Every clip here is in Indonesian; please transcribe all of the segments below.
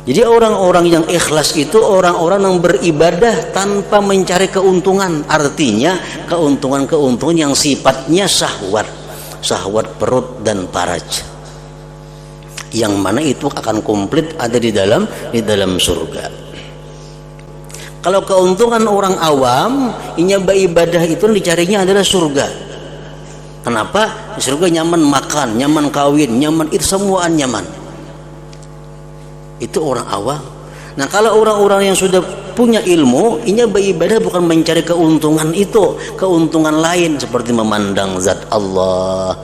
Jadi orang-orang yang ikhlas itu orang-orang yang beribadah tanpa mencari keuntungan. Artinya keuntungan-keuntungan yang sifatnya syahwat perut dan faraj, yang mana itu akan komplit ada di dalam surga. Kalau keuntungan orang awam, ibadah itu dicarinya adalah surga. Kenapa? Di surga nyaman makan, nyaman kawin, nyaman itu semuaan nyaman. Itu orang awam. Nah, kalau orang-orang yang sudah punya ilmu, ini beribadah bukan mencari keuntungan itu, keuntungan lain seperti memandang zat Allah.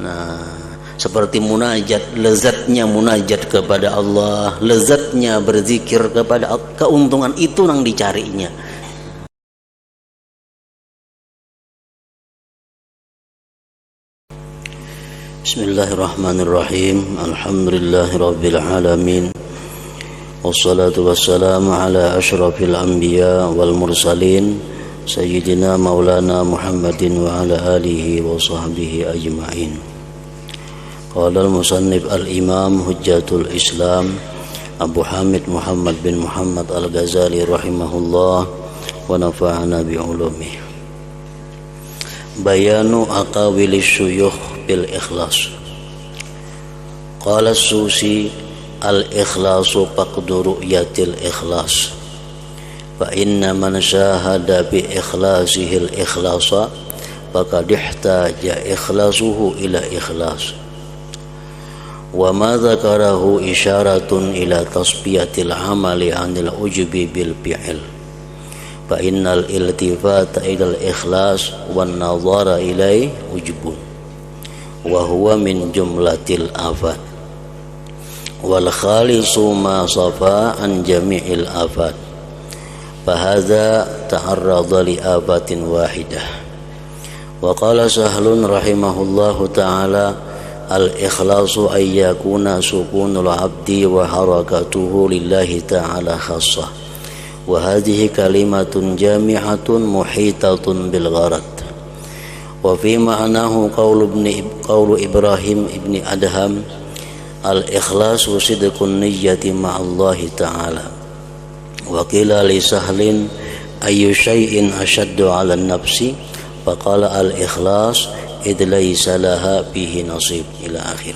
Nah, seperti munajat, lezatnya munajat kepada Allah, lezatnya berzikir kepada Allah, keuntungan itu yang dicarinya. Bismillahirrahmanirrahim. Alhamdulillahirabbil alamin. Wassalatu wassalamu ala asyrafil anbiya wal mursalin sayyidina maulana Muhammadin wa ala alihi wa sahbihi ajma'in. Qala al-musannif al-imam hujjatul Islam Abu Hamid Muhammad bin Muhammad al-Ghazali rahimahullah wa nafa'ana bi ulumih. Bayanu aqawilis syuyukh bil ikhlas. Qala as-Susi al-ikhlasu faqdu ru'yatil ikhlas, fa inna man syahada bi ikhlasihil ikhlasa faqad ihtaja ikhlasuhu ila ikhlas, wa ma dzakarahu isyaratun ila tasbiyatil amali anil ujubi bil fi'il, fa innal iltifata ila ikhlas wan nadhara ilai ujubun wa huwa min jumlatil afat, wal khalisu ma safa an jami'il afat, fahadha ta'arrada li afatin wahidah. Wa qala Sahlun rahimahullahu ta'ala al-ikhlasu ay yakuna sukunul abdi wa harakatuhu lillahi ta'ala khassah, wa hadhihi kalimatun jami'atun muhitatun bil gharad. Wa fi ma'nahu qawlu Ibrahim ibni Adham al-ikhlasu sidqun niyyati ma'allahi ta'ala. Wa qila li Sahlin ayyu syai'in ashaddu 'ala an-nafsi, faqala al-ikhlas id laysa laha bihi nasib, ila akhir.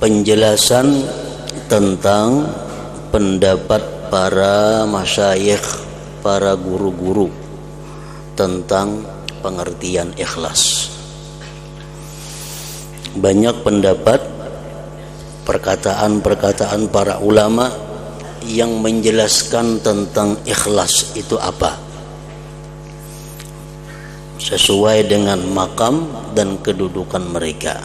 Penjelasan tentang pendapat para masyayikh, para guru-guru tentang pengertian ikhlas. Banyak pendapat, perkataan-perkataan para ulama yang menjelaskan tentang ikhlas itu apa, sesuai dengan makam dan kedudukan mereka.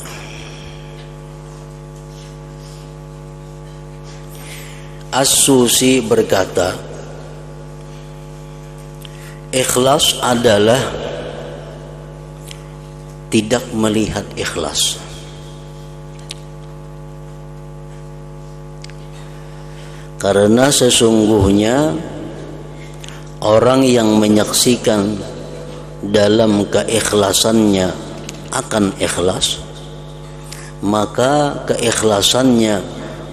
As-Susi berkata, ikhlas adalah tidak melihat ikhlas. Karena sesungguhnya orang yang menyaksikan dalam keikhlasannya akan ikhlas, maka keikhlasannya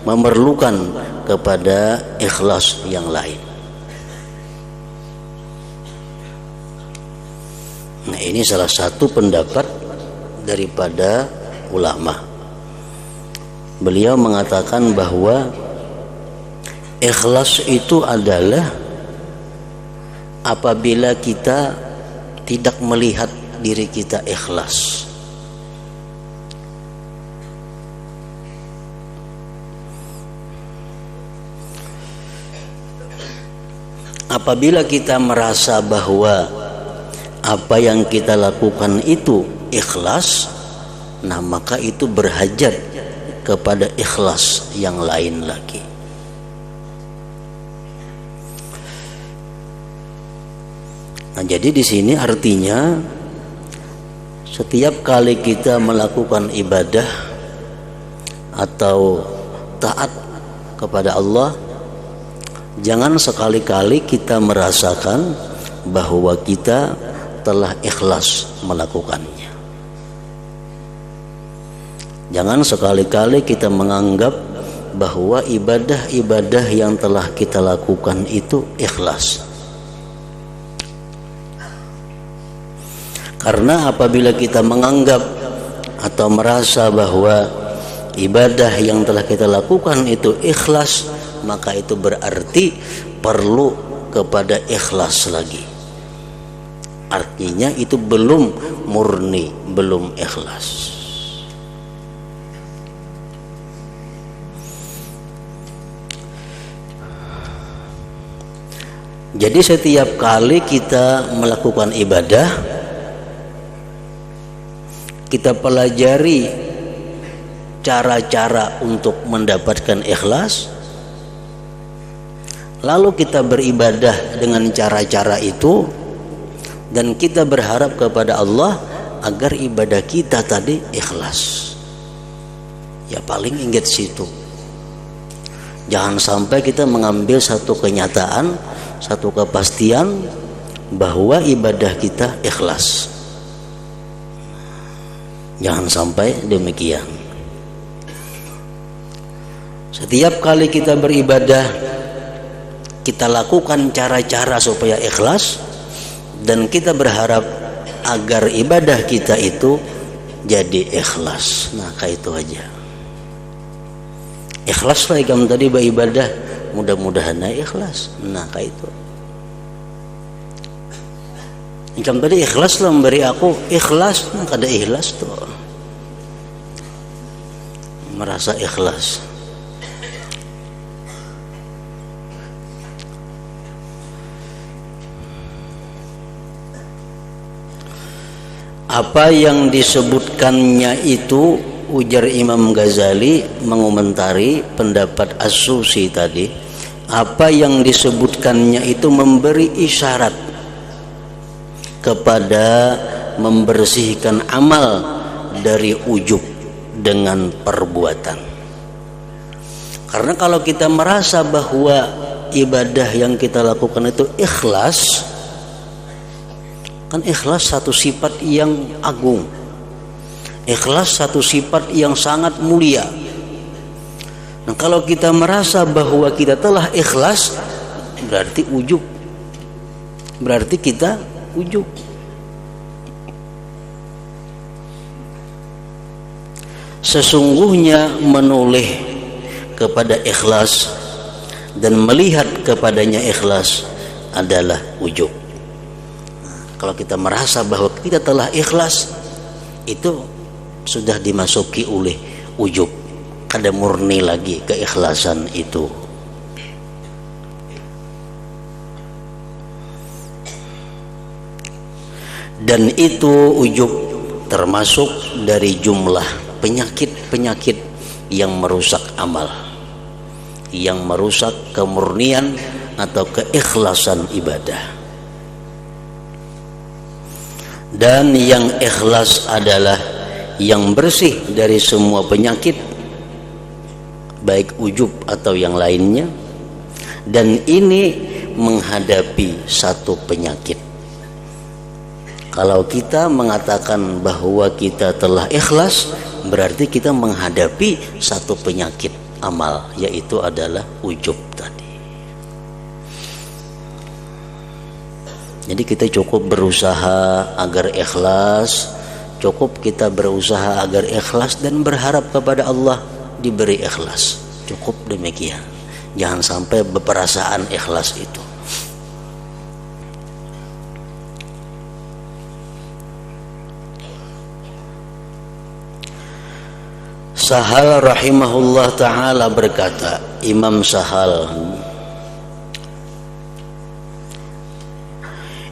memerlukan kepada ikhlas yang lain. Nah, ini salah satu pendapat daripada ulama. Beliau mengatakan bahwa ikhlas itu adalah apabila kita tidak melihat diri kita ikhlas. Apabila kita merasa bahwa apa yang kita lakukan itu ikhlas, nah maka itu berhajat kepada ikhlas yang lain lagi. Nah, jadi di sini artinya setiap kali kita melakukan ibadah atau taat kepada Allah, jangan sekali-kali kita merasakan bahwa kita telah ikhlas melakukannya. Jangan sekali-kali kita menganggap bahwa ibadah-ibadah yang telah kita lakukan itu ikhlas. Karena apabila kita menganggap atau merasa bahwa ibadah yang telah kita lakukan itu ikhlas, maka itu berarti perlu kepada ikhlas lagi. Artinya itu belum murni, belum ikhlas. Jadi setiap kali kita melakukan ibadah, kita pelajari cara-cara untuk mendapatkan ikhlas, lalu kita beribadah dengan cara-cara itu, dan kita berharap kepada Allah agar ibadah kita tadi ikhlas. Ya paling ingat situ. Jangan sampai kita mengambil satu kenyataan, satu kepastian bahwa ibadah kita ikhlas. Jangan sampai demikian. Setiap kali kita beribadah, kita lakukan cara-cara supaya ikhlas, dan kita berharap agar ibadah kita itu jadi ikhlas. Nah, kayak itu aja. Ikhlas lah kamu tadi beribadah, mudah-mudahan ikhlas. Nah, kayak itu. Kamu tadi ikhlas lah memberi aku, ikhlas. Nah, kada ikhlas tuh. Merasa ikhlas. Apa yang disebutkannya itu, ujar Imam Ghazali mengomentari pendapat As-Susi tadi, apa yang disebutkannya itu memberi isyarat kepada membersihkan amal dari ujub dengan perbuatan. Karena kalau kita merasa bahwa ibadah yang kita lakukan itu ikhlas, kan ikhlas satu sifat yang agung, ikhlas satu sifat yang sangat mulia. Nah, kalau kita merasa bahwa kita telah ikhlas, berarti ujub, berarti kita ujub. Sesungguhnya menoleh kepada ikhlas dan melihat kepadanya ikhlas adalah ujub. Kalau kita merasa bahwa kita telah ikhlas, itu sudah dimasuki oleh ujub, kada murni lagi keikhlasan itu. Dan itu ujub termasuk dari jumlah penyakit-penyakit yang merusak amal, yang merusak kemurnian atau keikhlasan ibadah. Dan yang ikhlas adalah yang bersih dari semua penyakit, baik ujub atau yang lainnya. Dan ini menghadapi satu penyakit. Kalau kita mengatakan bahwa kita telah ikhlas, berarti kita menghadapi satu penyakit amal, yaitu adalah ujub tadi. Jadi kita cukup berusaha agar ikhlas, cukup kita berusaha agar ikhlas dan berharap kepada Allah diberi ikhlas. Cukup demikian. Jangan sampai berperasaan ikhlas itu. Sahal rahimahullah ta'ala berkata, Imam Sahal,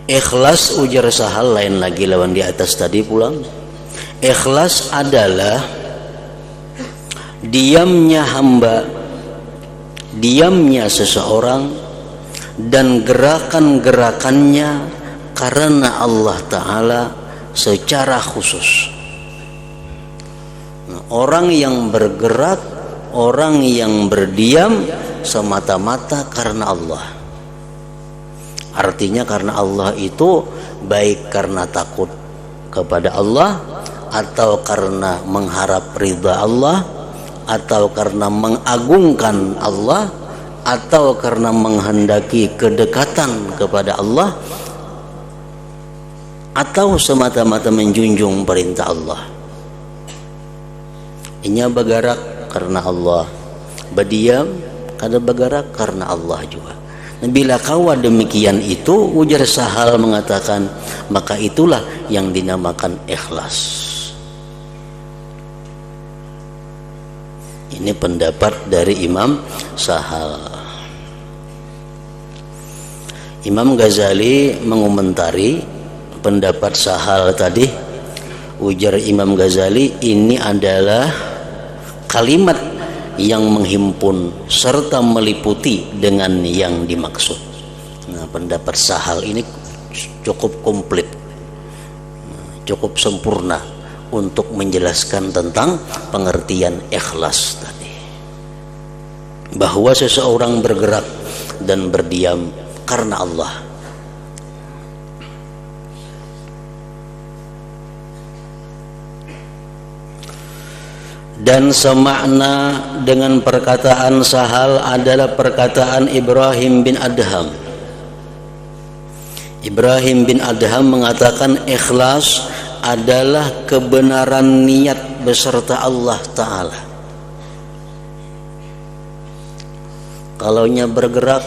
ikhlas ujar Sahal lain lagi lawan di atas tadi pulang. Ikhlas adalah diamnya hamba, diamnya seseorang, dan gerakan-gerakannya karena Allah Ta'ala secara khusus. Nah, orang yang bergerak, orang yang berdiam semata-mata karena Allah. Artinya karena Allah itu baik karena takut kepada Allah atau karena mengharap ridha Allah, atau karena mengagungkan Allah, atau karena menghendaki kedekatan kepada Allah, atau semata-mata menjunjung perintah Allah. Inya bagarak karena Allah, badiam kada bagarak karena Allah juga. Bila kawa demikian itu, ujar Sahal mengatakan, maka itulah yang dinamakan ikhlas. Ini pendapat dari Imam Sahal. Imam Ghazali mengomentari pendapat Sahal tadi. Ujar Imam Ghazali, ini adalah kalimat yang menghimpun serta meliputi dengan yang dimaksud. Nah, pendapat Sahal ini cukup komplit, cukup sempurna untuk menjelaskan tentang pengertian ikhlas tadi, bahwa seseorang bergerak dan berdiam karena Allah. Dan semakna dengan perkataan Sahal adalah perkataan Ibrahim bin Adham. Ibrahim bin Adham mengatakan ikhlas adalah kebenaran niat beserta Allah Ta'ala. Kalaunya bergerak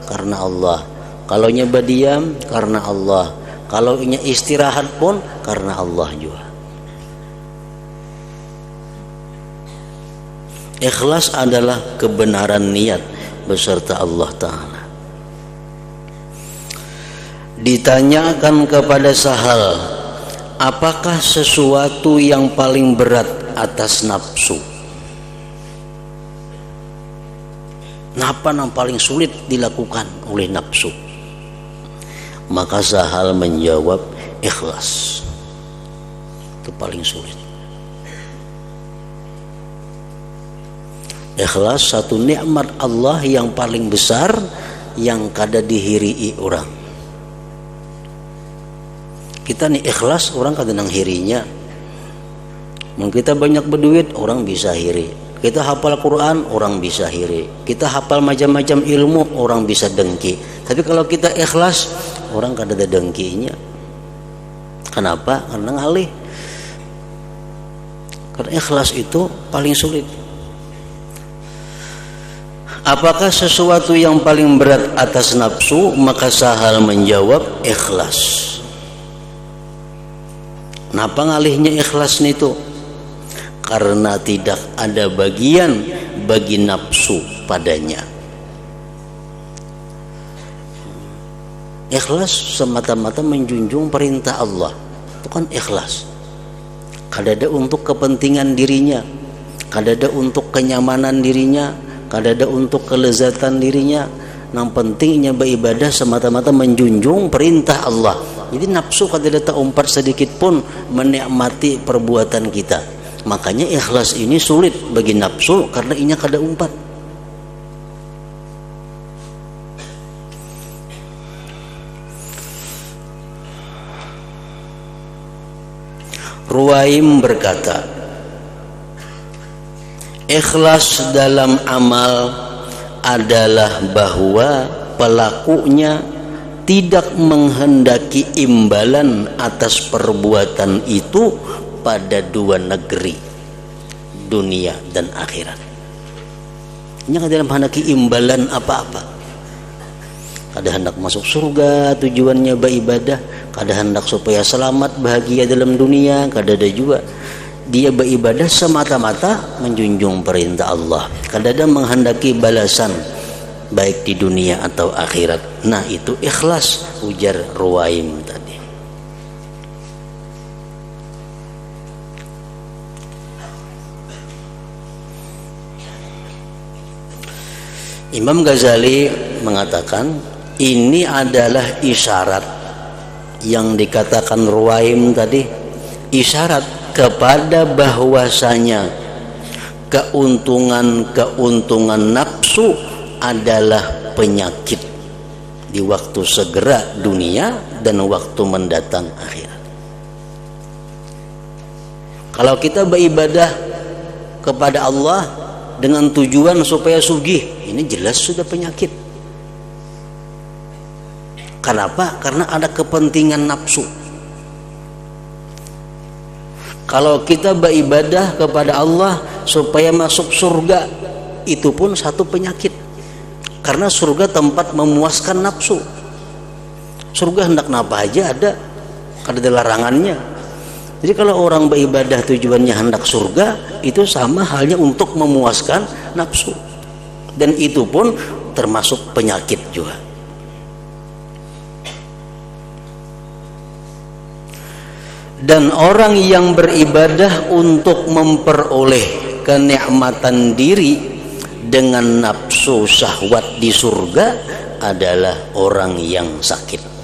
karena Allah, kalaunya berdiam karena Allah, kalaunya istirahat pun karena Allah juga. Ikhlas adalah kebenaran niat beserta Allah Ta'ala. Ditanyakan kepada Sahal, apakah sesuatu yang paling berat atas nafsu? Apa yang paling sulit dilakukan oleh nafsu? Maka Sahal menjawab, ikhlas. Itu paling sulit. Ikhlas satu nikmat Allah yang paling besar yang kada dihirii orang. Kita nih ikhlas, orang kada nang hirinya. Mungkin kita banyak berduit, orang bisa hiri. Kita hafal Quran, orang bisa hiri. Kita hafal macam-macam ilmu, orang bisa dengki. Tapi kalau kita ikhlas, orang kada ada dengkinya. Kenapa? Karena ngalih. Karena ikhlas itu paling sulit. Apakah sesuatu yang paling berat atas nafsu? Maka Sahal menjawab, ikhlas. Kenapa ngalihnya ikhlas itu? Karena tidak ada bagian bagi nafsu padanya. Ikhlas semata-mata menjunjung perintah Allah. Itu kan ikhlas. Kada ada untuk kepentingan dirinya, kada ada untuk kenyamanan dirinya, kada ada untuk kelezatan dirinya. Yang pentingnya beribadah semata-mata menjunjung perintah Allah. Jadi nafsu kada ada umpat sedikit pun menikmati perbuatan kita. Makanya ikhlas ini sulit bagi nafsu karena inya kada umpat. Ruwaim berkata, ikhlas dalam amal adalah bahwa pelakunya tidak menghendaki imbalan atas perbuatan itu pada dua negeri, dunia dan akhirat. Ini kada menghendaki imbalan apa-apa. Kada hendak masuk surga, tujuannya beribadah. Kada hendak supaya selamat bahagia dalam dunia, kada ada juga. Dia beribadah semata-mata menjunjung perintah Allah. Kada ada menghendaki balasan baik di dunia atau akhirat. Nah, itu ikhlas, ujar Ruwaim tadi. Imam Ghazali mengatakan ini adalah isyarat yang dikatakan Ruwaim tadi, isyarat kepada bahwasanya keuntungan nafsu adalah penyakit di waktu segera dunia dan waktu mendatang akhirat. Kalau kita beribadah kepada Allah dengan tujuan supaya sugih, ini jelas sudah penyakit. Kenapa? Karena ada kepentingan nafsu. Kalau kita beribadah kepada Allah supaya masuk surga, itu pun satu penyakit. Karena surga tempat memuaskan nafsu. Surga hendak apa aja ada larangannya. Jadi kalau orang beribadah tujuannya hendak surga, itu sama halnya untuk memuaskan nafsu. Dan itu pun termasuk penyakit juga. Dan orang yang beribadah untuk memperoleh kenikmatan diri dengan nafsu syahwat di surga adalah orang yang sakit.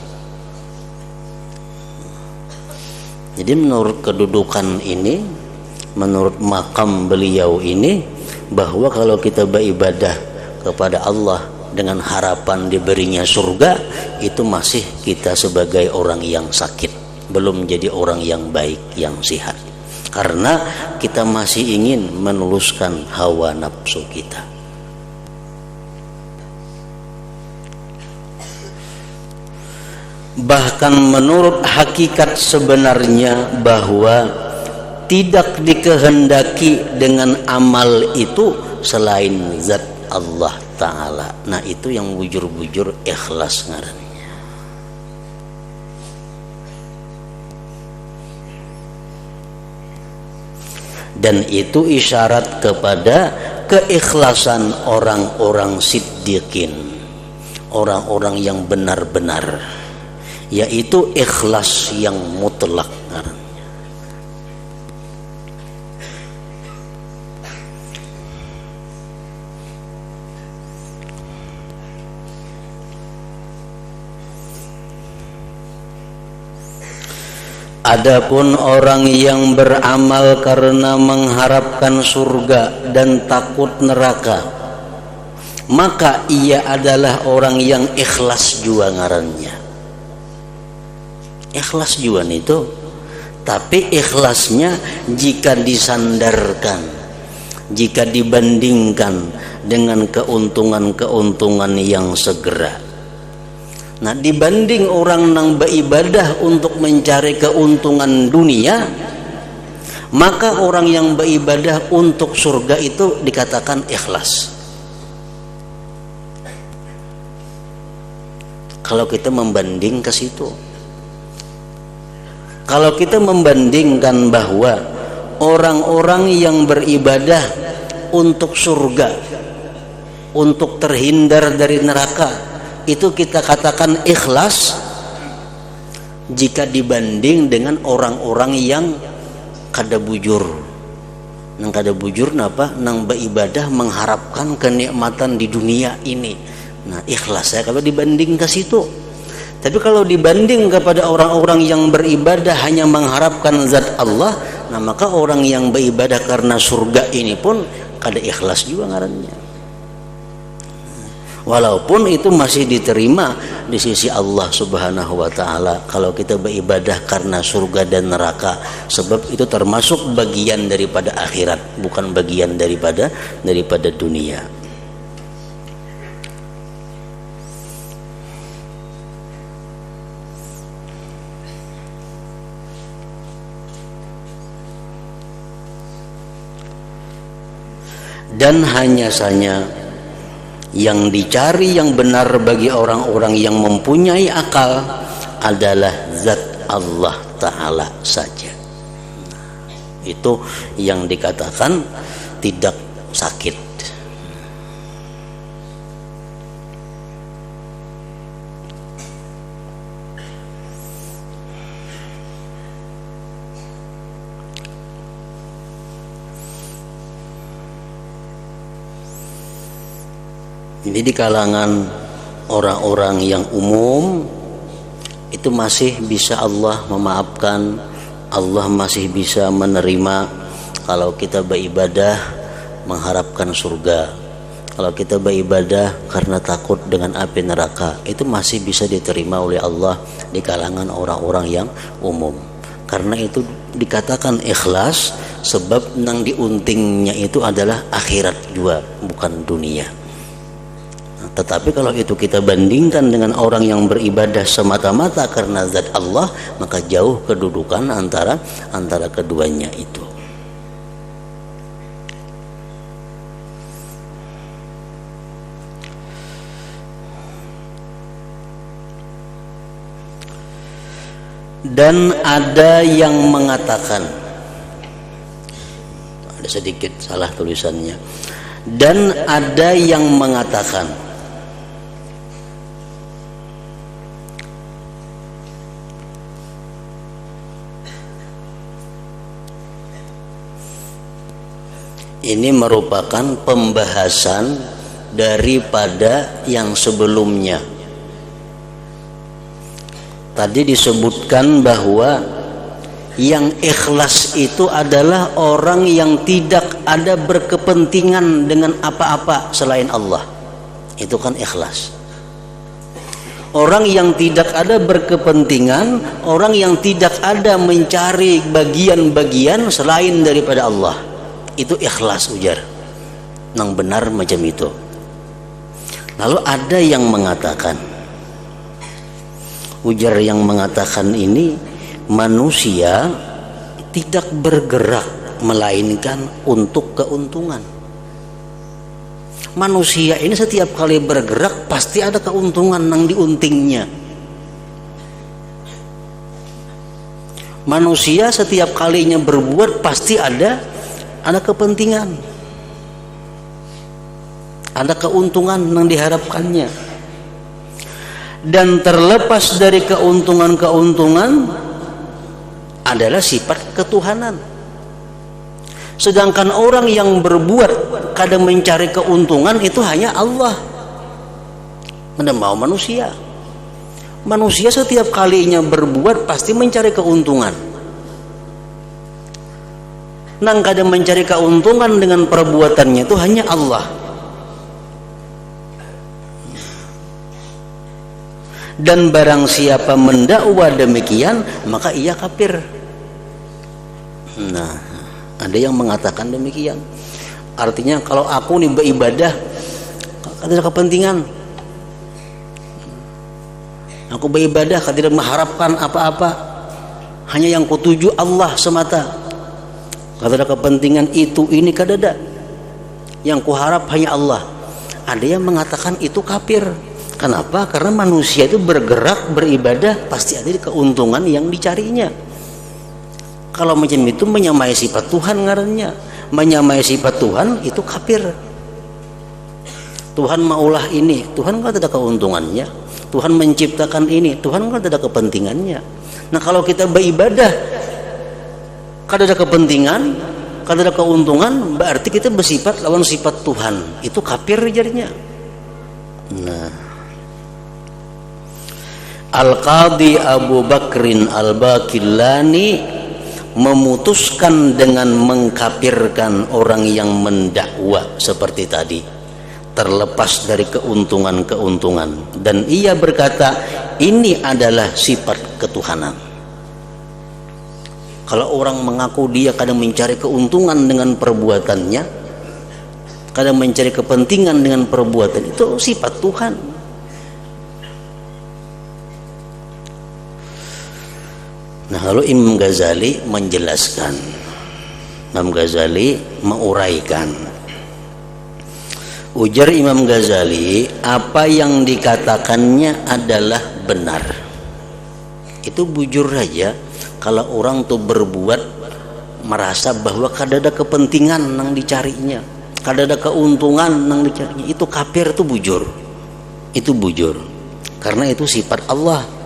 Jadi menurut kedudukan ini, menurut makam beliau ini, bahwa kalau kita beribadah kepada Allah dengan harapan diberinya surga, itu masih kita sebagai orang yang sakit, belum jadi orang yang baik, yang sehat. Karena kita masih ingin menuluskan hawa nafsu kita. Bahkan menurut hakikat sebenarnya bahwa tidak dikehendaki dengan amal itu selain zat Allah Ta'ala. Nah itu yang bujur-bujur ikhlas ngarannya. Dan itu isyarat kepada keikhlasan orang-orang siddiqin, orang-orang yang benar-benar, yaitu ikhlas yang mutlak. Adapun orang yang beramal karena mengharapkan surga dan takut neraka, maka ia adalah orang yang ikhlas jua ngarannya. Ikhlas jua itu, tapi ikhlasnya jika disandarkan, jika dibandingkan dengan keuntungan-keuntungan yang segera. Nah, dibanding orang yang beribadah untuk mencari keuntungan dunia, maka orang yang beribadah untuk surga itu dikatakan ikhlas. Kalau kita membanding ke situ, kalau kita membandingkan bahwa orang-orang yang beribadah untuk surga, untuk terhindar dari neraka, itu kita katakan ikhlas jika dibanding dengan orang-orang yang kada bujur. Nang kada bujur napa? Nang beribadah mengharapkan kenikmatan di dunia ini. Nah, ikhlas ya kalau dibanding ke situ. Tapi kalau dibanding kepada orang-orang yang beribadah hanya mengharapkan zat Allah, nah maka orang yang beribadah karena surga ini pun kada ikhlas juga ngarannya. Walaupun itu masih diterima di sisi Allah Subhanahu wa Ta'ala kalau kita beribadah karena surga dan neraka, sebab itu termasuk bagian daripada akhirat, bukan bagian daripada dunia. Dan hanya saja yang dicari yang benar bagi orang-orang yang mempunyai akal adalah zat Allah Ta'ala saja. Itu yang dikatakan tidak sakit. Ini di kalangan orang-orang yang umum itu masih bisa Allah memaafkan, Allah masih bisa menerima kalau kita beribadah mengharapkan surga. Kalau kita beribadah karena takut dengan api neraka, itu masih bisa diterima oleh Allah di kalangan orang-orang yang umum. Karena itu dikatakan ikhlas sebab nang diuntingnya itu adalah akhirat juga, bukan dunia. Tetapi kalau itu kita bandingkan dengan orang yang beribadah semata-mata karena zat Allah, maka jauh kedudukan antara keduanya itu. Dan ada yang mengatakan, ada sedikit salah tulisannya, dan ada yang mengatakan ini merupakan pembahasan daripada yang sebelumnya. Tadi disebutkan bahwa yang ikhlas itu adalah orang yang tidak ada berkepentingan dengan apa-apa selain Allah. Itu kan ikhlas. Orang yang tidak ada berkepentingan, orang yang tidak ada mencari bagian-bagian selain daripada Allah, itu ikhlas, ujar. Nang benar macam itu. Lalu ada yang mengatakan, ujar yang mengatakan ini, manusia tidak bergerak melainkan untuk keuntungan. Manusia ini setiap kali bergerak pasti ada keuntungan nang diuntingnya. Manusia setiap kalinya berbuat pasti ada kepentingan, ada keuntungan nang diharapkannya. Dan terlepas dari keuntungan-keuntungan adalah sifat ketuhanan. Sedangkan orang yang berbuat kadang mencari keuntungan itu hanya Allah, mana mau manusia. Manusia setiap kalinya berbuat pasti mencari keuntungan. Nang kadang mencari keuntungan dengan perbuatannya itu hanya Allah. Dan barang siapa mendakwa demikian, maka ia kafir. Nah, ada yang mengatakan demikian. Artinya kalau aku nih beribadah tidak kepentingan, aku beribadah tidak mengharapkan apa-apa, hanya yang kutuju Allah semata, kada ada kepentingan itu ini kada ada, yang kuharap hanya Allah. Ada yang mengatakan itu kafir. Kenapa? Karena manusia itu bergerak beribadah pasti ada keuntungan yang dicarinya. Kalau macam itu menyamai sifat Tuhan ngarannya. Menyamai sifat Tuhan itu kafir. Tuhan maulah ini, Tuhan kan ada keuntungannya. Tuhan menciptakan ini, Tuhan kan ada kepentingannya. Nah kalau kita beribadah kada ada kepentingan, kada ada keuntungan, berarti kita bersifat lawan sifat Tuhan. Itu kafir jadinya. Nah, Al-Qadhi Abu Bakrin Al-Baqillani memutuskan dengan mengkafirkan orang yang mendakwa seperti tadi, terlepas dari keuntungan-keuntungan, dan ia berkata ini adalah sifat ketuhanan. Kalau orang mengaku dia kadang mencari keuntungan dengan perbuatannya, kadang mencari kepentingan dengan perbuatan, itu sifat Tuhan. Nah, lalu Imam Ghazali menjelaskan, Imam Ghazali menguraikan. Ujar Imam Ghazali, apa yang dikatakannya adalah benar. Itu bujur saja. Kalau orang tuh berbuat merasa bahwa kada ada kepentingan nang dicarinya, kada ada keuntungan nang dicarinya, itu kafir, itu bujur. Itu bujur. Karena itu sifat Allah.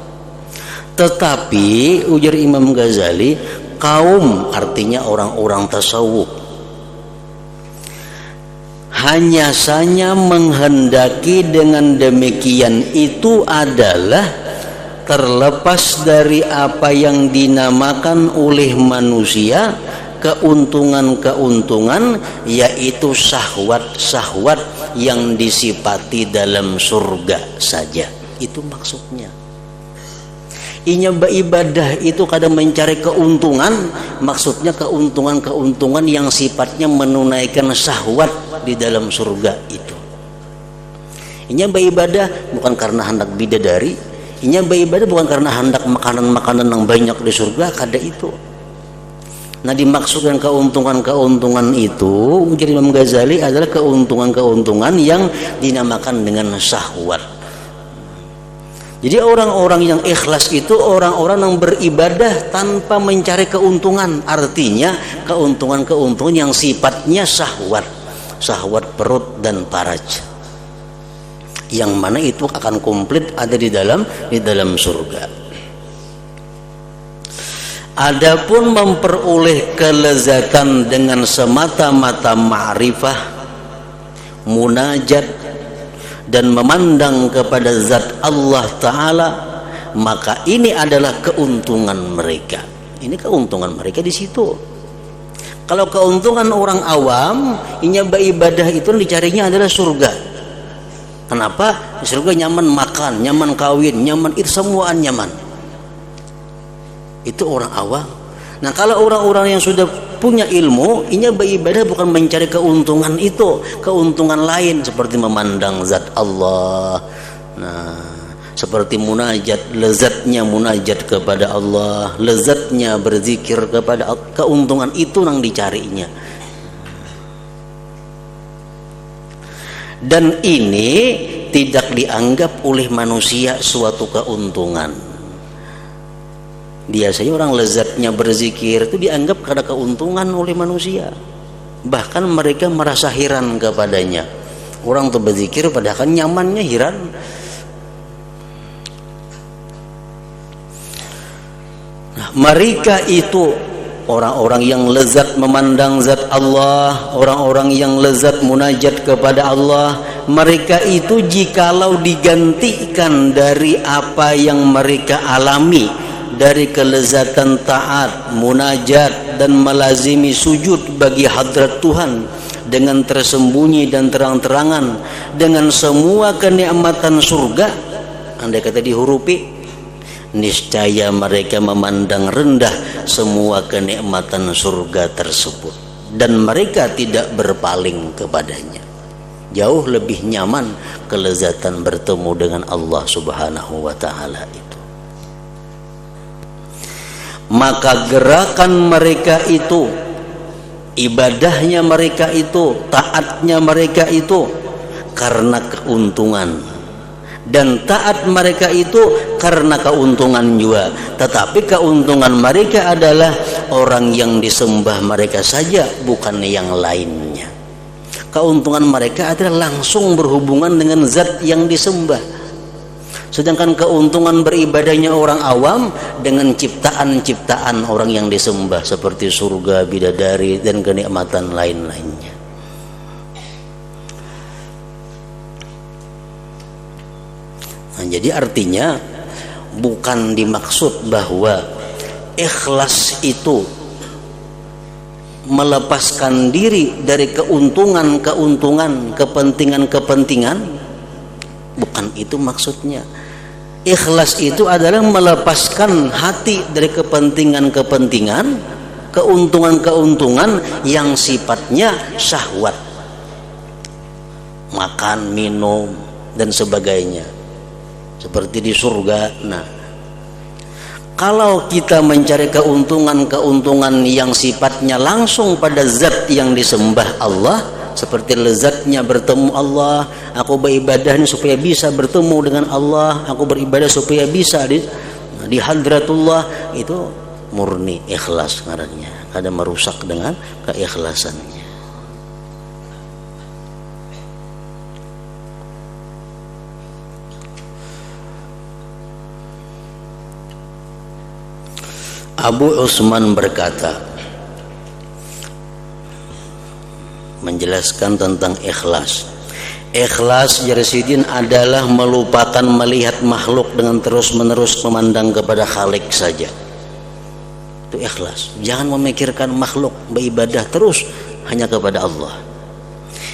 Tetapi ujar Imam Ghazali, kaum artinya orang-orang tasawuf hanya saja menghendaki dengan demikian itu adalah terlepas dari apa yang dinamakan oleh manusia keuntungan-keuntungan, yaitu syahwat-syahwat yang disifati dalam surga saja. Itu maksudnya. Inya beribadah itu kadang mencari keuntungan, maksudnya keuntungan-keuntungan yang sifatnya menunaikan syahwat di dalam surga itu. Inya beribadah bukan karena hendak bidadari, inya beribadah bukan karena hendak makanan-makanan yang banyak di surga, kada itu. Nah, dimaksudkan keuntungan-keuntungan itu menjadi Imam Ghazali adalah keuntungan-keuntungan yang dinamakan dengan syahwat. Jadi orang-orang yang ikhlas itu orang-orang yang beribadah tanpa mencari keuntungan. Artinya keuntungan-keuntungan yang sifatnya syahwat, syahwat perut dan faraj, yang mana itu akan komplit ada di dalam surga. Adapun memperoleh kelezatan dengan semata-mata ma'rifah, munajat, dan memandang kepada zat Allah Ta'ala, maka ini adalah keuntungan mereka. Ini keuntungan mereka di situ. Kalau keuntungan orang awam, inya beribadah itu dicarinya adalah surga. Kenapa? Di surga nyaman makan, nyaman kawin, nyaman itu semuaan nyaman. Itu orang awam. Nah, kalau orang-orang yang sudah punya ilmu, inya beribadah bukan mencari keuntungan itu, keuntungan lain seperti memandang zat Allah. Nah, seperti munajat, lezatnya munajat kepada Allah, lezatnya berzikir kepada Allah, keuntungan itu yang dicarinya. Dan ini tidak dianggap oleh manusia suatu keuntungan. Biasanya orang lezatnya berzikir itu dianggap ada keuntungan oleh manusia. Bahkan mereka merasa heran kepadanya. Orang tuh berzikir padahal nyamannya heran. Nah, mereka itu orang-orang yang lezat memandang zat Allah, orang-orang yang lezat munajat kepada Allah. Mereka itu jikalau digantikan dari apa yang mereka alami, dari kelezatan taat, munajat, dan melazimi sujud bagi hadrat Tuhan dengan tersembunyi dan terang-terangan, dengan semua kenikmatan surga, andai kata dihurupi, niscaya mereka memandang rendah semua kenikmatan surga tersebut, dan mereka tidak berpaling kepadanya. Jauh lebih nyaman kelezatan bertemu dengan Allah Subhanahu wa Ta'ala itu. Maka gerakan mereka itu, ibadahnya mereka itu, taatnya mereka itu karena keuntungan, dan taat mereka itu karena keuntungan juga. Tetapi keuntungan mereka adalah orang yang disembah mereka saja, bukan yang lainnya. Keuntungan mereka adalah langsung berhubungan dengan zat yang disembah. Sedangkan keuntungan beribadahnya orang awam dengan ciptaan-ciptaan orang yang disembah seperti surga, bidadari, dan kenikmatan lain-lainnya. Nah, jadi artinya bukan dimaksud bahwa ikhlas itu melepaskan diri dari keuntungan-keuntungan, kepentingan-kepentingan. Bukan itu maksudnya. Ikhlas itu adalah melepaskan hati dari kepentingan-kepentingan, keuntungan-keuntungan yang sifatnya syahwat, makan, minum, dan sebagainya, seperti di surga. Nah, kalau kita mencari keuntungan-keuntungan yang sifatnya langsung pada zat yang disembah Allah, seperti lezatnya bertemu Allah, aku beribadah ini supaya bisa bertemu dengan Allah, aku beribadah supaya bisa di hadratullah, itu murni ikhlas ngarannya, kada merusak dengan keikhlasannya. Abu Utsman berkata, menjelaskan tentang ikhlas. Ikhlas Jarsidin adalah melupakan melihat makhluk dengan terus-menerus memandang kepada Khalik saja. Itu ikhlas. Jangan memikirkan makhluk, beribadah terus hanya kepada Allah.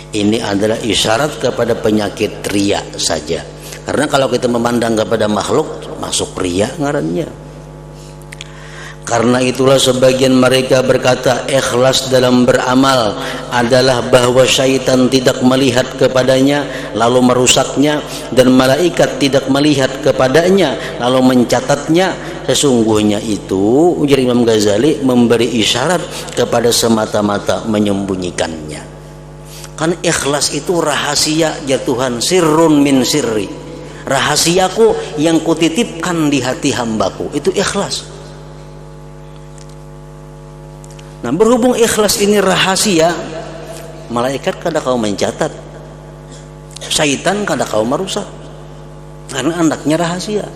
Ini adalah isyarat kepada penyakit riya saja. Karena kalau kita memandang kepada makhluk, masuk riya ngarannya. Karena itulah sebagian mereka berkata ikhlas dalam beramal adalah bahwa syaitan tidak melihat kepadanya lalu merusaknya, dan malaikat tidak melihat kepadanya lalu mencatatnya. Sesungguhnya itu, ujar Imam Ghazali, memberi isyarat kepada semata-mata menyembunyikannya. Kan ikhlas itu rahasia ya Tuhan, sirrun min sirri, rahasiaku yang kutitipkan di hati hambaku, itu ikhlas. Nah, berhubung ikhlas ini rahasia, malaikat kada kau mencatat, syaitan kada kau merusak, karena anaknya rahasia.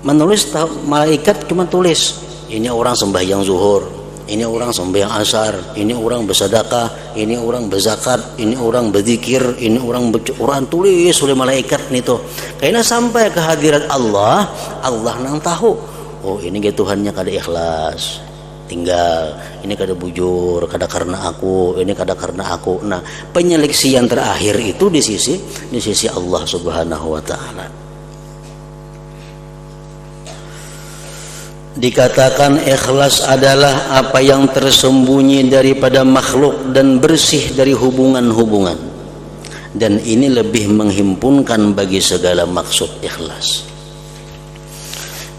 Menulis, malaikat cuma tulis, ini orang sembahyang zuhur, ini orang sembahyang asar, ini orang bersedekah, ini orang berzakat, ini orang berzikir, ini orang tulis oleh malaikat nih tuh. Karena sampai ke hadirat Allah, Allah nang tahu. Oh, ini ke Tuhannya kada ikhlas, tinggal ini kada bujur, kada karena aku, ini kada karena aku. Nah, penyeleksian terakhir itu di sisi Allah Subhanahu wa taala. Dikatakan ikhlas adalah apa yang tersembunyi daripada makhluk dan bersih dari hubungan-hubungan, dan ini lebih menghimpunkan bagi segala maksud ikhlas.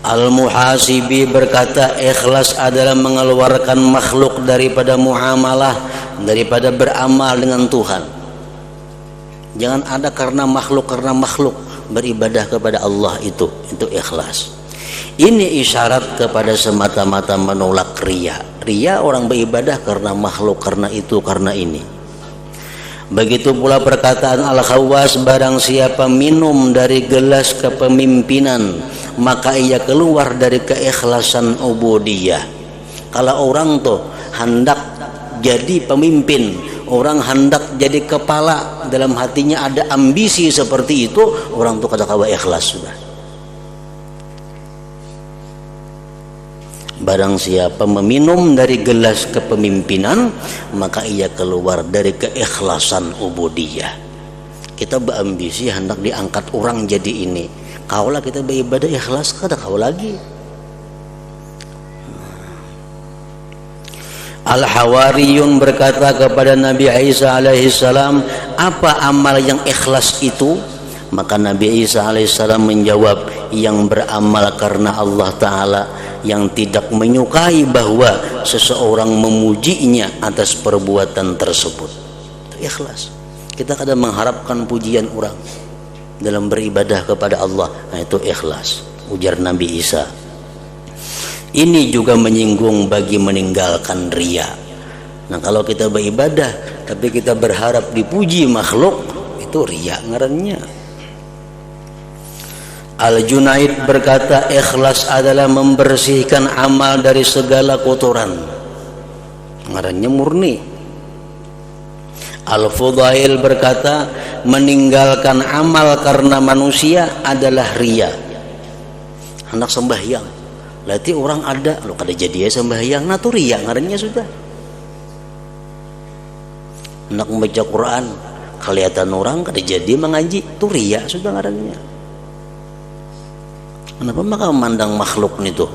Al-Muhasibi berkata ikhlas adalah mengeluarkan makhluk daripada muamalah, daripada beramal dengan Tuhan. Jangan ada karena makhluk beribadah kepada Allah, itu ikhlas. Ini isyarat kepada semata-mata menolak riya. Riya orang beribadah karena makhluk, karena itu, karena ini. Begitu pula perkataan Al-Khawwas, barang siapa minum dari gelas kepemimpinan maka ia keluar dari keikhlasan ubudiyah. Kalau orang tuh hendak jadi pemimpin, orang hendak jadi kepala, dalam hatinya ada ambisi seperti itu, orang tuh kata-kata ikhlas sudah. Barang siapa meminum dari gelas kepemimpinan maka ia keluar dari keikhlasan ubudiyah. Kita berambisi hendak diangkat orang jadi ini, kaulah kita beribadah ikhlas, kada kau lagi. Al-Hawariyun berkata kepada Nabi Isa alaihissalam, apa amal yang ikhlas itu? Maka Nabi Isa alaihissalam menjawab, yang beramal karena Allah Ta'ala, yang tidak menyukai bahwa seseorang memujinya atas perbuatan tersebut. Itu ikhlas. Kita kadang mengharapkan pujian orang dalam beribadah kepada Allah. Nah, itu ikhlas, ujar Nabi Isa. Ini juga menyinggung bagi meninggalkan riya. Nah, kalau kita beribadah tapi kita berharap dipuji makhluk, itu riya ngarannya. Al-Junaid berkata ikhlas adalah membersihkan amal dari segala kotoran, ngarannya murni. Al-Fudail berkata meninggalkan amal karena manusia adalah riya. Hendak sembahyang, berarti orang ada lo kada jadi ya sembahyang, nah tuh riya ngarannya sudah. Hendak membaca Quran, kelihatan orang kada jadi mengaji, tuh riya sudah ngarannya. Kenapa maka memandang makhluk itu?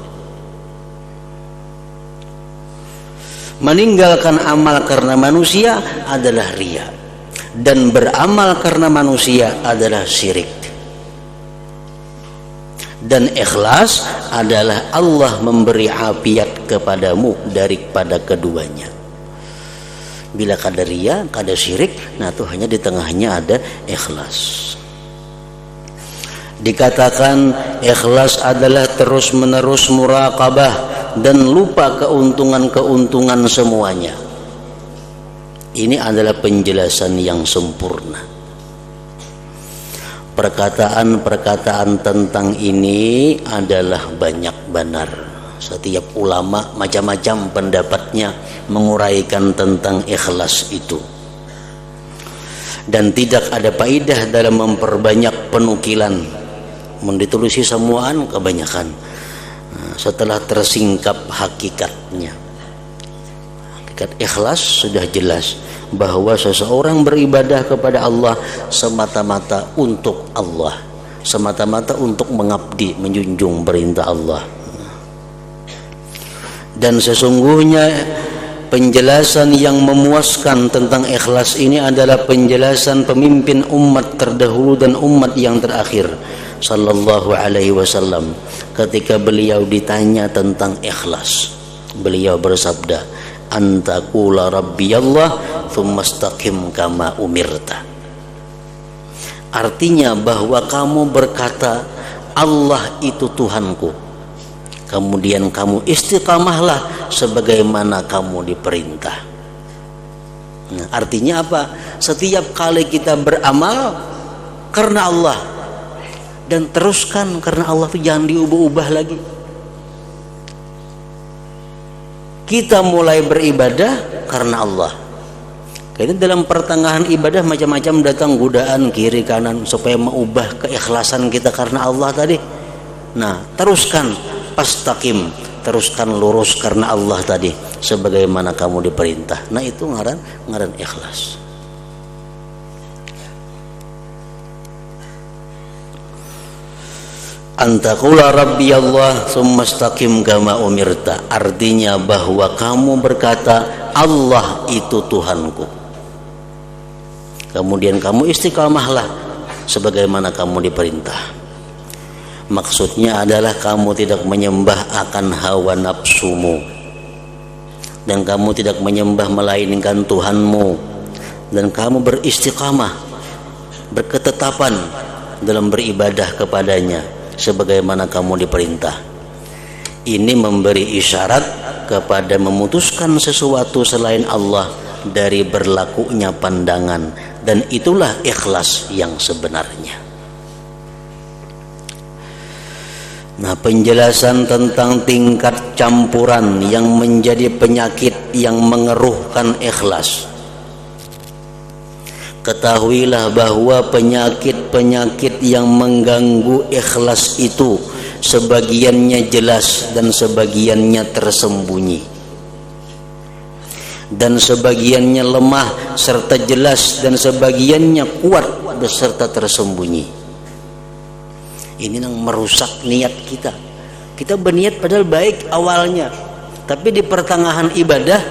Meninggalkan amal karena manusia adalah riya, dan beramal karena manusia adalah syirik. Dan ikhlas adalah Allah memberi afiat kepadamu daripada keduanya. Bila kada riya, kada syirik, nah itu hanya di tengahnya ada ikhlas. Dikatakan ikhlas adalah terus-menerus muraqabah dan lupa keuntungan-keuntungan semuanya. Ini adalah penjelasan yang sempurna. Perkataan-perkataan tentang ini adalah banyak benar. Setiap ulama macam-macam pendapatnya menguraikan tentang ikhlas itu. Dan tidak ada faedah dalam memperbanyak penukilan. Menditulis semuaan kebanyakan. Setelah tersingkap hakikatnya, hakikat ikhlas sudah jelas bahwa seseorang beribadah kepada Allah semata-mata untuk Allah, semata-mata untuk mengabdi, menjunjung perintah Allah. Dan sesungguhnya penjelasan yang memuaskan tentang ikhlas ini adalah penjelasan pemimpin umat terdahulu dan umat yang terakhir, sallallahu alaihi wasallam. Ketika beliau ditanya tentang ikhlas, beliau bersabda, "Antaqula rabbiyallah tsumma istaqim kama umirta." Artinya bahwa kamu berkata, Allah itu Tuhanku, kemudian kamu istiqamahlah sebagaimana kamu diperintah. Nah, artinya apa? Setiap kali kita beramal karena Allah, dan teruskan karena Allah, itu jangan diubah-ubah lagi. Kita mulai beribadah karena Allah. Itu dalam pertengahan ibadah macam-macam datang godaan kiri kanan supaya mengubah keikhlasan kita karena Allah tadi. Nah, teruskan pastaqim, teruskan lurus karena Allah tadi sebagaimana kamu diperintah. Nah, itu ngaran ikhlas. Antaqula rabbiyallah tsumma istaqim kama umirta. Artinya bahwa kamu berkata Allah itu Tuhanku, kemudian kamu istiqamahlah sebagaimana kamu diperintah. Maksudnya adalah kamu tidak menyembah akan hawa nafsumu, dan kamu tidak menyembah melainkan Tuhanmu, dan kamu beristiqamah, berketetapan dalam beribadah kepadanya sebagaimana kamu diperintah. Ini memberi isyarat kepada memutuskan sesuatu selain Allah dari berlakunya pandangan, dan itulah ikhlas yang sebenarnya. Nah, penjelasan tentang tingkat campuran yang menjadi penyakit yang mengeruhkan ikhlas. Ketahuilah bahwa penyakit-penyakit yang mengganggu ikhlas itu sebagiannya jelas dan sebagiannya tersembunyi, dan sebagiannya lemah serta jelas, dan sebagiannya kuat beserta tersembunyi. Ini yang merusak niat kita. Kita berniat padahal baik awalnya, tapi di pertengahan ibadah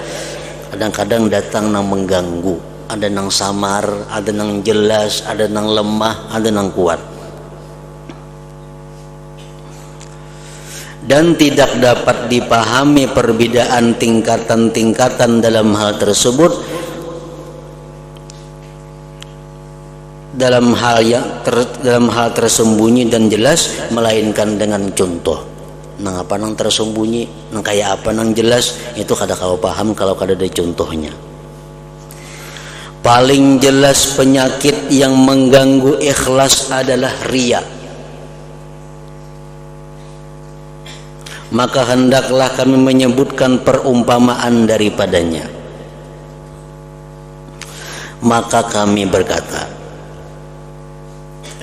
kadang-kadang datang yang mengganggu. Ada yang samar, ada yang jelas, ada yang lemah, ada yang kuat. Dan tidak dapat dipahami perbedaan tingkatan-tingkatan dalam hal tersebut, dalam hal tersembunyi dan jelas, melainkan dengan contoh. Nang apa nang tersembunyi, nang kayak apa nang jelas, itu kada kau paham kalau kada ada contohnya. Paling jelas penyakit yang mengganggu ikhlas adalah riya. Maka hendaklah kami menyebutkan perumpamaan daripadanya. Maka kami berkata,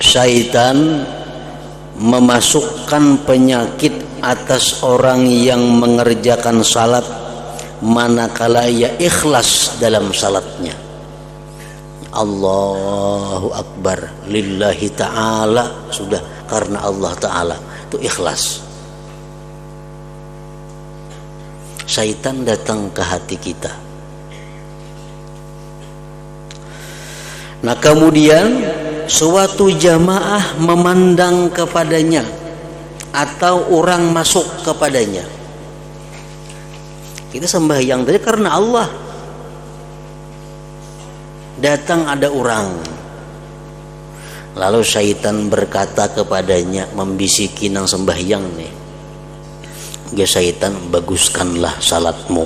syaitan memasukkan penyakit atas orang yang mengerjakan salat manakala ia ikhlas dalam salatnya. Allahu Akbar lillahi ta'ala, sudah karena Allah Ta'ala, itu ikhlas. Syaitan datang ke hati kita. Nah, kemudian suatu jamaah memandang kepadanya atau orang masuk kepadanya. Kita sembahyang tadi karena Allah. Datang ada orang, lalu syaitan berkata kepadanya, membisiki nang sembahyang nih, ya syaitan, baguskanlah salatmu,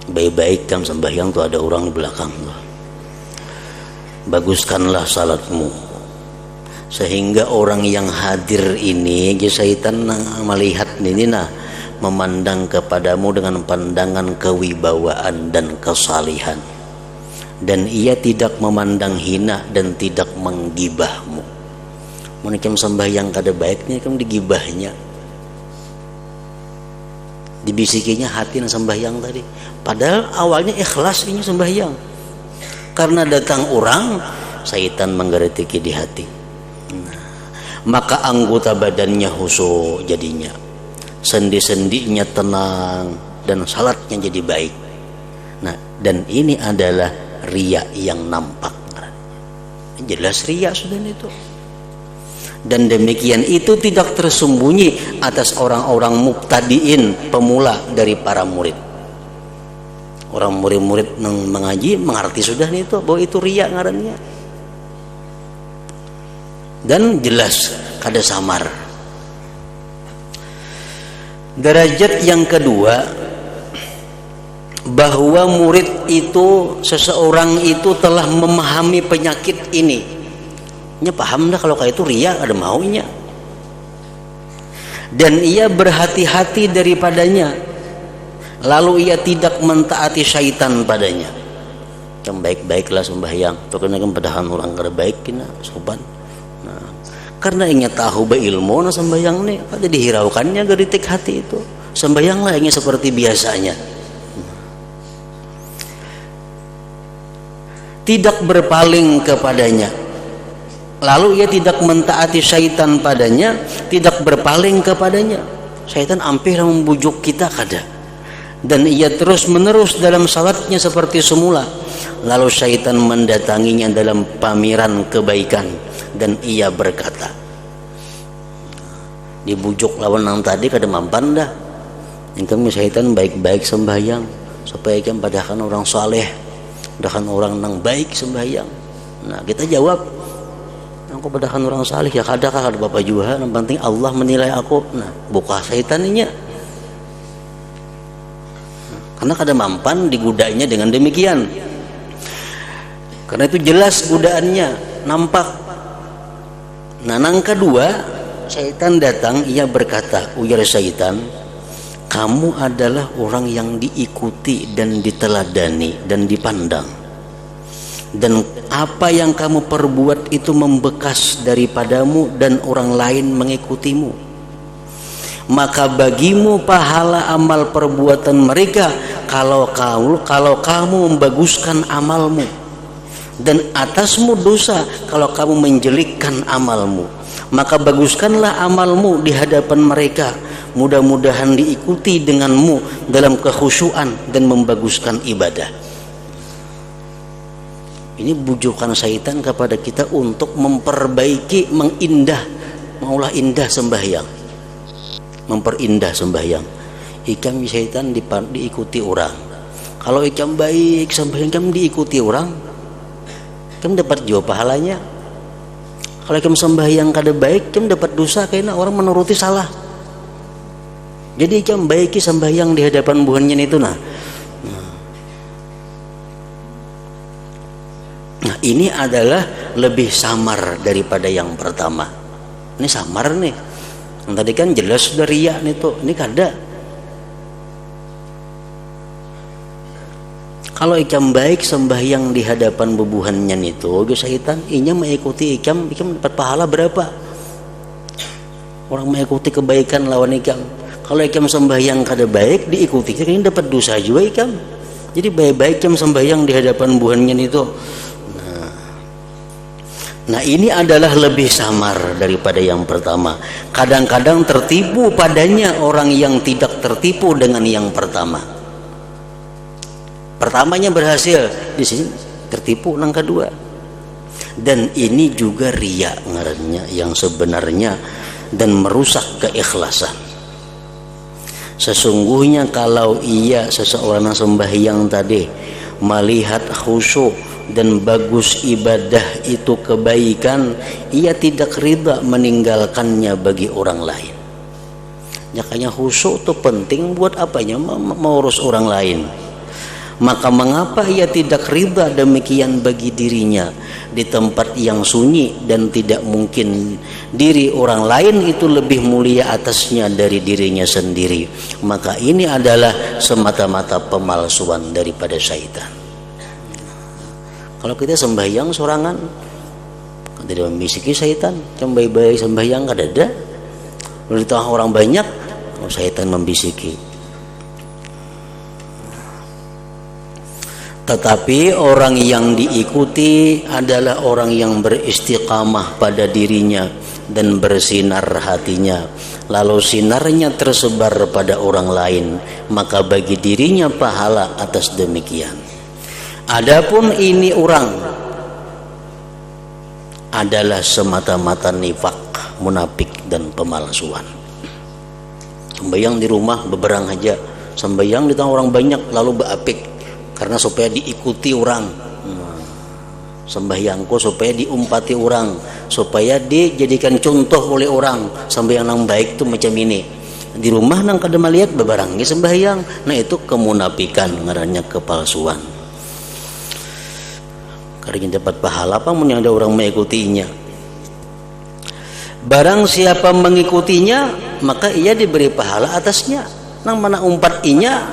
baik-baik kan sembahyang tuh ada orang di belakang tuh, baguskanlah salatmu, sehingga orang yang hadir ini, ya syaitan melihat ini memandang kepadamu dengan pandangan kewibawaan dan kesalihan. Dan ia tidak memandang hina dan tidak menggibahmu. Mungkin sembahyang kada baiknya kamu digibahnya. dibisikinya hati yang sembahyang tadi, padahal awalnya ikhlas ini sembahyang. Karena datang orang, syaitan menggeretiki di hati, maka anggota badannya khusyuk jadinya, sendi-sendinya tenang, dan salatnya jadi baik. Nah, dan ini adalah riya yang nampak, jelas riya sudah itu. Dan demikian itu tidak tersembunyi atas orang-orang mubtadiin, pemula dari para murid. Orang murid-murid yang mengaji mengerti sudah itu bahwa itu riya ngarannya. Dan jelas kada samar. Derajat yang kedua, bahwa murid itu, seseorang itu telah memahami penyakit ini. Nya paham dah kalau kayak itu riya ada maunya. Dan ia berhati-hati daripadanya. Lalu ia tidak mentaati syaitan padanya. Yang baik-baiklah sembahyang. Pokoknya kan padahan orang kada baik kena sopan. Nah, karena ingin tahu beilmu na sembahyang nih, kada dihiraukannya geritik hati itu. Sembahyanglah ingin seperti biasanya. Tidak berpaling kepadanya. Lalu ia tidak mentaati syaitan padanya, tidak berpaling kepadanya. Syaitan hampir membujuk kita kada. Dan ia terus menerus dalam salatnya seperti semula. Lalu syaitan mendatanginya dalam pameran kebaikan, dan ia berkata, dibujuk lawan yang tadi kada mampan dah. Yang kami syaitan baik-baik sembahyang supaya kan padahkan orang saleh, padahkan orang nang baik sembahyang. Nah, kita jawab, aku padahkan orang saleh ya kada bapak juga, yang penting Allah menilai aku. Nah, buka syaitannya. Karena kada mampan digudainya dengan demikian. Karena itu jelas godaannya nampak. Nah, yang kedua, syaitan datang, ia berkata, ujar syaitan, kamu adalah orang yang diikuti dan diteladani dan dipandang. Dan apa yang kamu perbuat itu membekas daripadamu dan orang lain mengikutimu. Maka bagimu pahala amal perbuatan mereka kalau kamu membaguskan amalmu, dan atasmu dosa kalau kamu menjelekkan amalmu. Maka baguskanlah amalmu di hadapan mereka, mudah-mudahan diikuti denganmu dalam kekhusyuan dan membaguskan ibadah. Ini bujukan syaitan kepada kita untuk memperbaiki, mengolah indah sembahyang, memperindah sembahyang. Ikam syaitan diikuti orang. Kalau ikam baik sembahyang ikam diikuti orang, ikam dapat jauh pahalanya. Kalau ikam sembahyang kada baik, ikam dapat dosa karena orang menuruti salah. Jadi ikam baiki sembahyang di hadapan buhannya itu nah. Nah, ini adalah lebih samar daripada yang pertama. Ini samar nih. Yang tadi kan jelas sudah riya nih tuh, ini kada. Kalau ikam baik sembahyang di hadapan bebuhannya itu, syaitan inya mengikuti ikam dapat pahala berapa? Orang mengikuti kebaikan lawan ikam. Kalau ikam sembahyang kada baik diikuti, ini dapat dosa juga ikam. Jadi baik-baik ikam sembahyang di hadapan buhannya itu. Nah, ini adalah lebih samar daripada yang pertama. Kadang-kadang tertipu padanya orang yang tidak tertipu dengan yang pertama. Pertamanya berhasil, di sini tertipu yang kedua. Dan ini juga riya ngarannya yang sebenarnya, dan merusak keikhlasan. Sesungguhnya kalau ia seseorang yang sembahyang tadi melihat khusyuk dan bagus ibadah itu kebaikan, ia tidak ridha meninggalkannya bagi orang lain. Makanya khusyuk itu penting buat apanya? Mengurus orang lain. Maka mengapa ia tidak ridha demikian bagi dirinya di tempat yang sunyi, dan tidak mungkin diri orang lain itu lebih mulia atasnya dari dirinya sendiri? Maka ini adalah semata-mata pemalsuan daripada syaitan. Kalau kita sembahyang sorangan, tidak membisiki syaitan, cuma baik-baik sembahyang kada ada. Lalu di tengah orang banyak, syaitan membisiki. Tetapi orang yang diikuti adalah orang yang beristiqamah pada dirinya dan bersinar hatinya, lalu sinarnya tersebar pada orang lain, maka bagi dirinya pahala atas demikian. Adapun ini orang adalah semata-mata nifak, munafik dan pemalsuan. Sembayang di rumah beberang aja, sembayang di tengah orang banyak lalu beapik karena supaya diikuti orang. Sembahyangku supaya diumpati orang, supaya dijadikan contoh oleh orang. Sembahyang yang baik tuh macam ini. Di rumah nang kada melihat bebarangi sembahyang, nah itu kemunafikan, ngarannya kepalsuan. Karena dapat pahala apa mun yang ada orang mengikutinya. Barang siapa mengikutinya, maka ia diberi pahala atasnya. Nang mana umpat inya,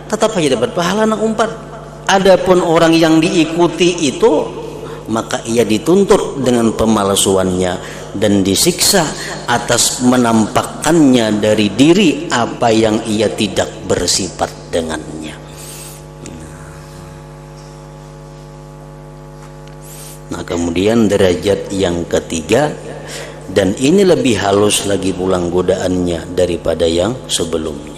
tetap saja dapat pahala nang umpat. Adapun orang yang diikuti itu, maka ia dituntut dengan pemalsuannya dan disiksa atas menampakkannya dari diri apa yang ia tidak bersifat dengannya. Nah, kemudian derajat yang ketiga, dan ini lebih halus lagi pulang godaannya daripada yang sebelumnya.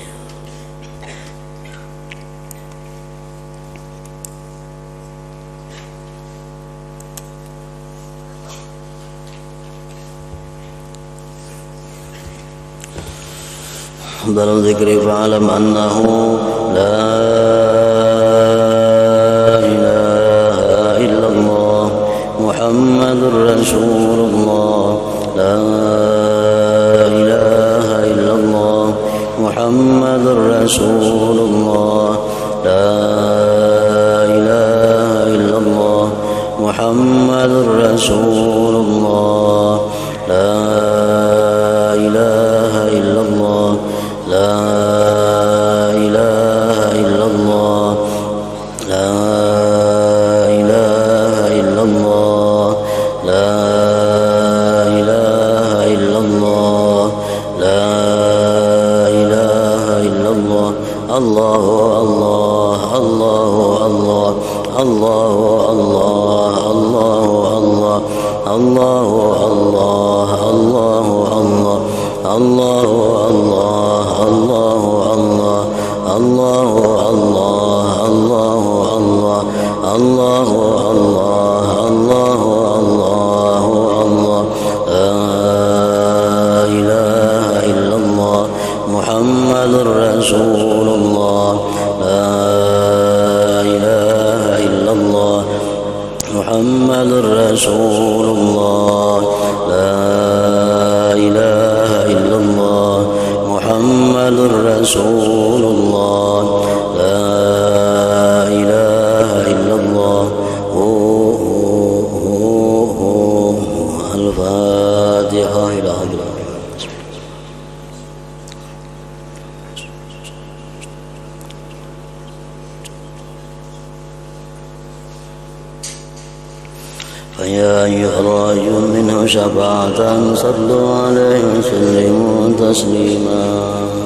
أفضل الذكر فاعلم أنه لا إله إلا الله محمد رسول الله لا إله إلا الله محمد رسول الله لا إله إلا الله محمد رسول الله لا إله إلا الله لا إله إلا الله لا إله إلا الله لا إله إلا الله لا إله إلا الله الله الله الله الله الله الله الله الله الله الله الله الله الله محمد رسول الله لا إله إلا الله محمد رسول الله لا إله إلا الله محمد رسول الله لا إله إلا الله الفاتحة إلى آخره. فيا أيها الراجون منه شفاعة صلوا عليه وسلموا تسليما.